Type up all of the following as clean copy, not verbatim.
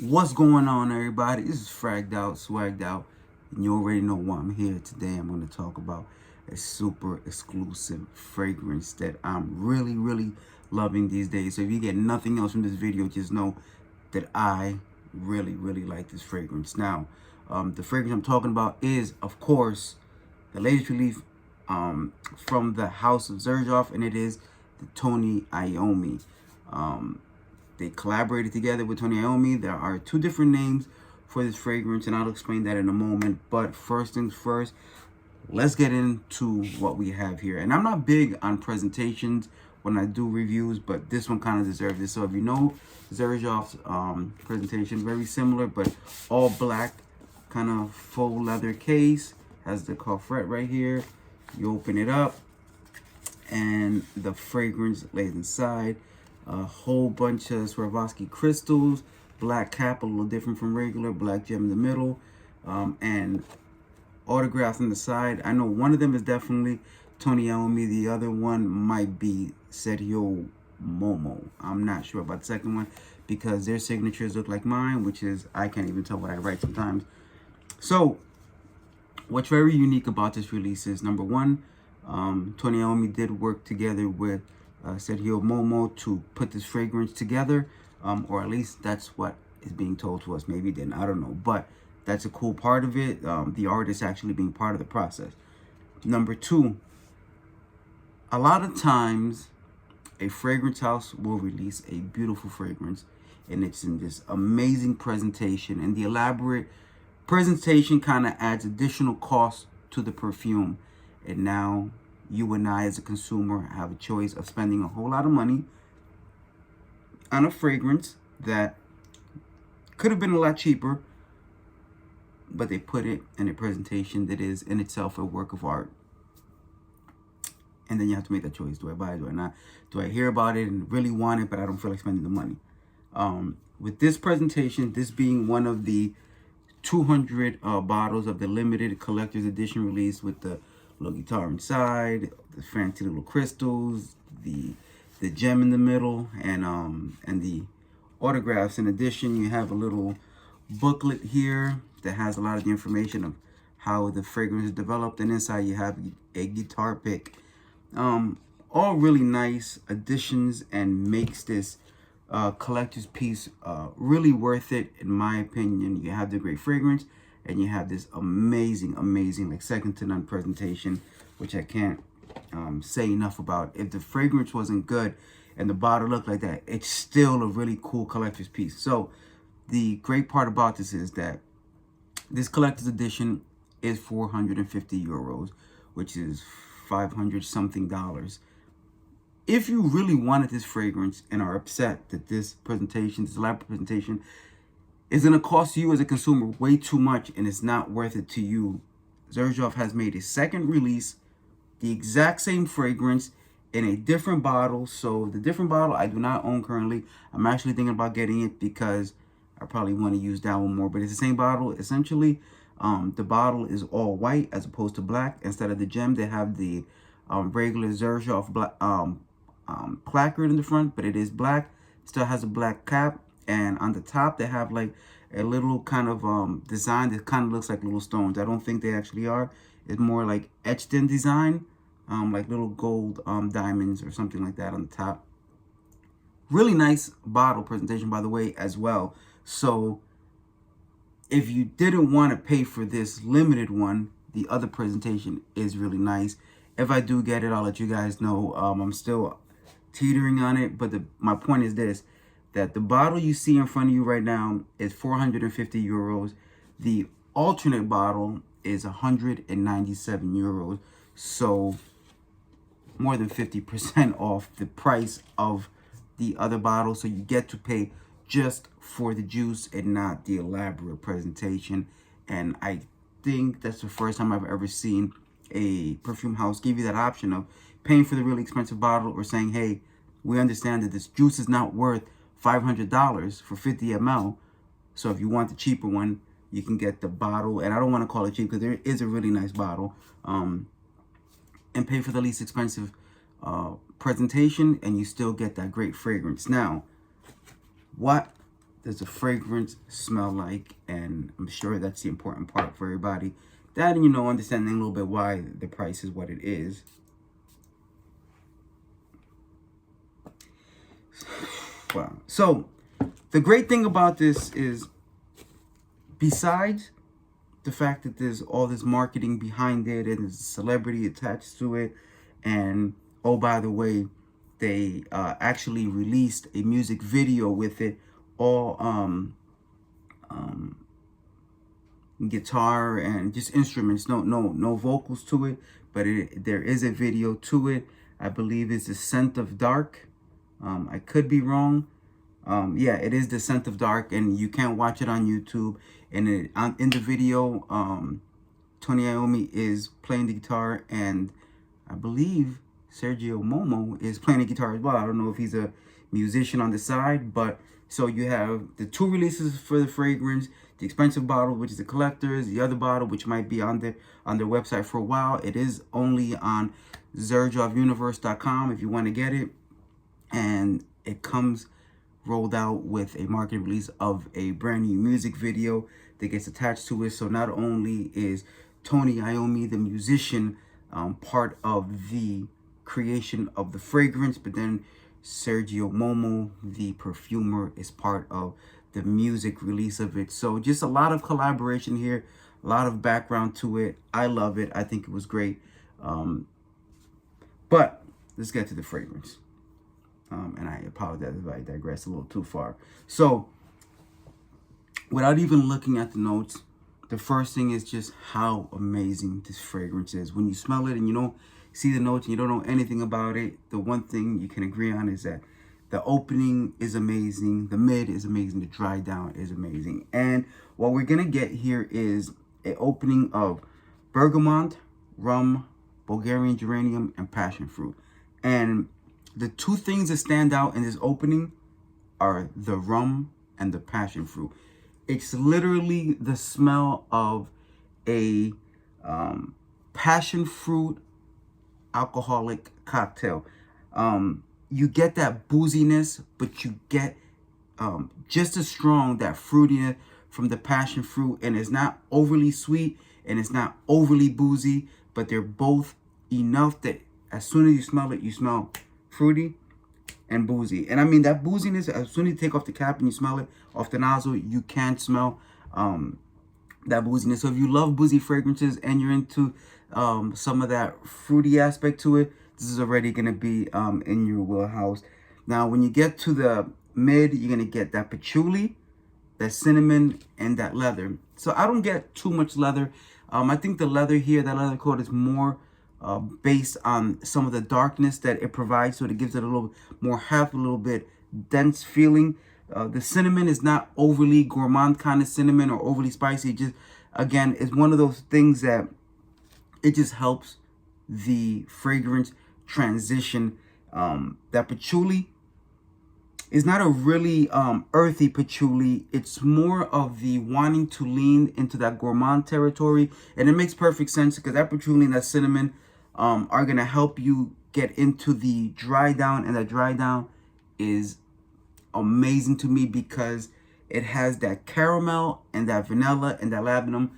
What's going on, everybody? This is Fragged Out, Swagged Out, and you already know why I'm here today. I'm going to talk about a super exclusive fragrance that I'm really loving these days. So if you get nothing else from this video, just know that I really like this fragrance. Now, the fragrance I'm talking about is, of course, the latest release from the house of Xerjoff, and it is the Tony Iommi. They collaborated together with Tony Iommi. There are two different names for this fragrance, and I'll explain that in a moment. But first things first, let's get into what we have here. And I'm not big on presentations when I do reviews, but this one kind of deserves it. So if you know Xerjoff's presentation, very similar, but all black, kind of faux leather case. Has the coffret right here. You open it up, and the fragrance lays inside. A whole bunch of Xerjoff crystals, black cap, a little different from regular, black gem in the middle, and autographs on the side. I know one of them is definitely Tony Iommi. The other one might be Xerjoff Momo. I'm not sure about the second one because their signatures look like mine, which is, I can't even tell what I write sometimes. So what's very unique about this release is, number one, Tony Iommi did work together with Xerjoff Momo to put this fragrance together, or at least that's what is being told to us. Maybe then, I don't know, but that's a cool part of it. The artist actually being part of the process. Number two, a lot of times a fragrance house will release a beautiful fragrance, and it's in this amazing presentation, and the elaborate presentation kind of adds additional cost to the perfume. And now you and I as a consumer have a choice of spending a whole lot of money on a fragrance that could have been a lot cheaper, but they put it in a presentation that is in itself a work of art. And then you have to make that choice. Do I buy it? Do I not? Do I hear about it and really want it, but I don't feel like spending the money? With this presentation, this being one of the 200 bottles of the limited collector's edition release with the little guitar inside, the fancy little crystals, the gem in the middle, and the autographs. In addition, you have a little booklet here that has a lot of the information of how the fragrance is developed, and inside you have a guitar pick. All really nice additions, and makes this collector's piece really worth it, in my opinion. You have the great fragrance, and you have this amazing like second to none presentation, which I can't say enough about. If the fragrance wasn't good and the bottle looked like that, it's still a really cool collector's piece. So the great part about this is that this collector's edition is 450 euros, which is 500 something dollars. If you really wanted this fragrance and are upset that this presentation, this elaborate presentation, is going to cost you as a consumer way too much and it's not worth it to you, Xerjoff has made a second release, the exact same fragrance in a different bottle. So the different bottle I do not own currently. I'm actually thinking about getting it because I probably want to use that one more. But it's the same bottle. Essentially, the bottle is all white as opposed to black. Instead of the gem, they have the regular Xerjoff placard in the front, but it is black. Still has a black cap, and on the top they have like a little kind of design that kind of looks like little stones. I don't think they actually are. It's more like etched in design, like little gold diamonds or something like that on the top. Really nice bottle presentation, by the way, as well. So if you didn't want to pay for this limited one, the other presentation is really nice. If I do get it, I'll let you guys know. I'm still teetering on it, but my point is this, that the bottle you see in front of you right now is 450 euros. The alternate bottle is 197 euros. So more than 50% off the price of the other bottle. So you get to pay just for the juice and not the elaborate presentation. And I think that's the first time I've ever seen a perfume house give you that option of paying for the really expensive bottle, or saying, hey, we understand that this juice is not worth $500 for 50 ml. So if you want the cheaper one, you can get the bottle. And I don't want to call it cheap because there is a really nice bottle. And pay for the least expensive presentation, and you still get that great fragrance. Now, what does the fragrance smell like? And I'm sure that's the important part for everybody. That, and, you know, understanding a little bit why the price is what it is. Wow. So the great thing about this is, besides the fact that there's all this marketing behind it and there's a celebrity attached to it, and oh, by the way, they actually released a music video with it, all guitar and just instruments, no vocals to it, but there is a video to it. I believe it's The Scent of Dark. I could be wrong. Yeah, it is The Scent of Dark, and you can't watch it on YouTube. And in the video, Tony Iommi is playing the guitar, and I believe Xerjoff is playing the guitar as well. I don't know if he's a musician on the side, but so you have the 2 releases for the fragrance: the expensive bottle, which is the collector's, the other bottle, which might be on their website for a while. It is only on XerjoffUniverse.com if you want to get it, and it comes rolled out with a market release of a brand new music video that gets attached to it. So not only is Tony Iommi, the musician, part of the creation of the fragrance, but then Xerjoff, the perfumer, is part of the music release of it. So just a lot of collaboration here, a lot of background to it. I love it. I think it was great. But let's get to the fragrance. And I apologize if I digress a little too far. So without even looking at the notes, the first thing is just how amazing this fragrance is. When you smell it and you don't see the notes and you don't know anything about it, the one thing you can agree on is that the opening is amazing, the mid is amazing, the dry down is amazing. And what we're going to get here is an opening of bergamot, rum, Bulgarian geranium, and passion fruit. And the 2 things that stand out in this opening are the rum and the passion fruit. It's literally the smell of a passion fruit alcoholic cocktail. You get that booziness, but you get just as strong that fruitiness from the passion fruit, and it's not overly sweet and it's not overly boozy, but they're both enough that as soon as you smell it, you smell fruity and boozy. And I mean, that booziness, as soon as you take off the cap and you smell it off the nozzle, you can smell that booziness. So if you love boozy fragrances and you're into some of that fruity aspect to it, this is already going to be in your wheelhouse. Now, when you get to the mid, you're going to get that patchouli, that cinnamon, and that leather. So I don't get too much leather. I think the leather here, that leather coat, is more based on some of the darkness that it provides, so it gives it a little more heft, a little bit dense feeling. The cinnamon is not overly gourmand kind of cinnamon or overly spicy. It just, again, it's one of those things that it just helps the fragrance transition. That patchouli is not a really earthy patchouli. It's more of the wanting to lean into that gourmand territory, and it makes perfect sense because that patchouli and that cinnamon are gonna help you get into the dry down, and that dry down is amazing to me because it has that caramel and that vanilla and that labdanum.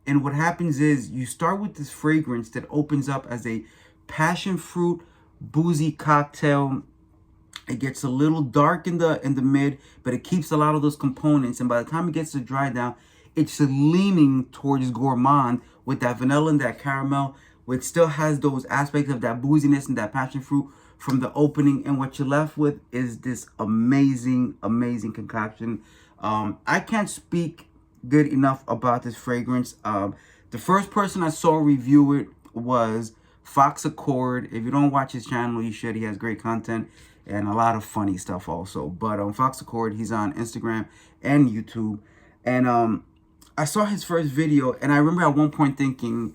And what happens is you start with this fragrance that opens up as a passion fruit boozy cocktail. It gets a little dark in the mid, but it keeps a lot of those components, and by the time it gets to dry down, it's leaning towards gourmand with that vanilla and that caramel, which still has those aspects of that booziness and that passion fruit from the opening. And what you're left with is this amazing concoction. I can't speak good enough about this fragrance. The first person I saw review it was Fox Accord. If you don't watch his channel, you should. He has great content and a lot of funny stuff also. But Fox Accord, he's on Instagram and YouTube. And I saw his first video, and I remember at one point thinking,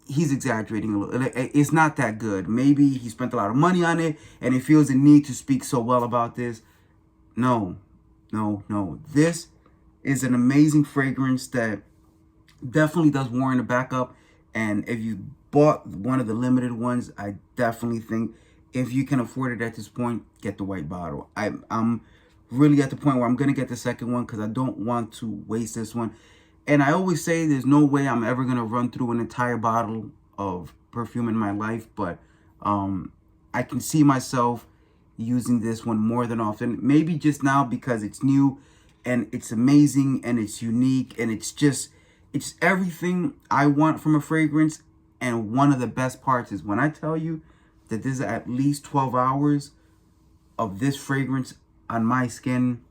he's exaggerating a little. It's not that good. Maybe he spent a lot of money on it and he feels the need to speak so well about this. No. This is an amazing fragrance that definitely does warrant a backup. And if you bought one of the limited ones, I definitely think if you can afford it at this point, get the white bottle. I'm really at the point where I'm going to get the second one because I don't want to waste this one. And I always say there's no way I'm ever going to run through an entire bottle of perfume in my life, but I can see myself using this one more than often. Maybe just now because it's new and it's amazing and it's unique and it's everything I want from a fragrance. And one of the best parts is when I tell you that there's at least 12 hours of this fragrance on my skin.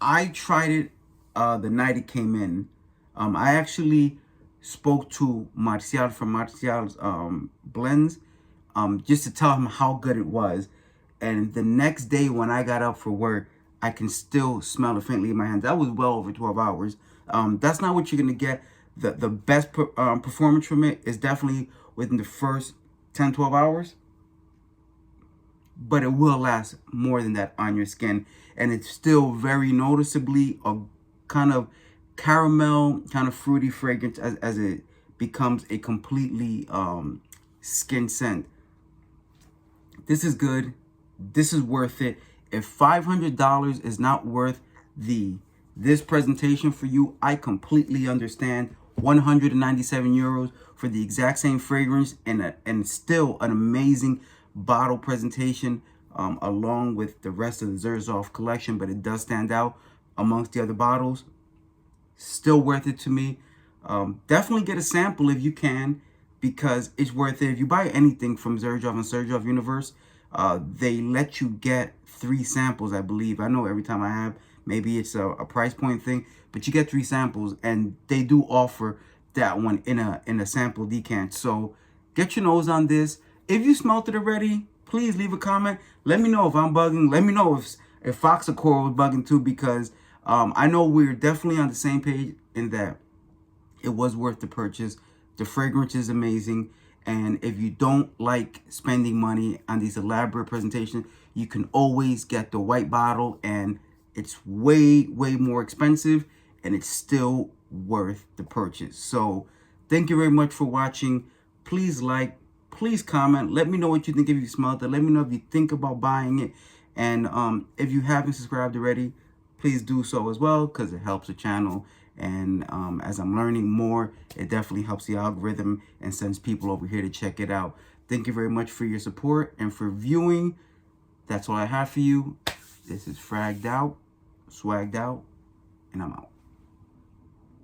I tried it the night it came in. I actually spoke to Marcial from Marcial's Blends just to tell him how good it was. And the next day when I got up for work, I can still smell it faintly in my hands. That was well over 12 hours. That's not what you're going to get. The best performance from it is definitely within the first 10, 12 hours. But it will last more than that on your skin. And it's still very noticeably a kind of caramel, kind of fruity fragrance as it becomes a completely skin scent. This is good. This is worth it. If $500 is not worth this presentation for you, I completely understand. 197 euros for the exact same fragrance and still an amazing bottle presentation along with the rest of the Xerjoff collection, but it does stand out amongst the other bottles. Still worth it to me. Definitely get a sample if you can, because it's worth it. If you buy anything from Xerjoff and Xerjoff Universe, they let you get 3 samples, I believe. I know every time I have, maybe it's a price point thing, but you get 3 samples, and they do offer that one in a sample decant. So get your nose on this. If you smelt it already, please leave a comment. Let me know if I'm bugging. Let me know if Foxacor was bugging too, because I know we're definitely on the same page in that it was worth the purchase. The fragrance is amazing. And if you don't like spending money on these elaborate presentations, you can always get the white bottle, and it's way, way more expensive, and it's still worth the purchase. So thank you very much for watching. Please like, please comment. Let me know what you think if you smelled it. Let me know if you think about buying it. And if you haven't subscribed already, please do so as well, because it helps the channel. And as I'm learning more, it definitely helps the algorithm and sends people over here to check it out. Thank you very much for your support and for viewing. That's all I have for you. This is Swagged Out, and I'm out.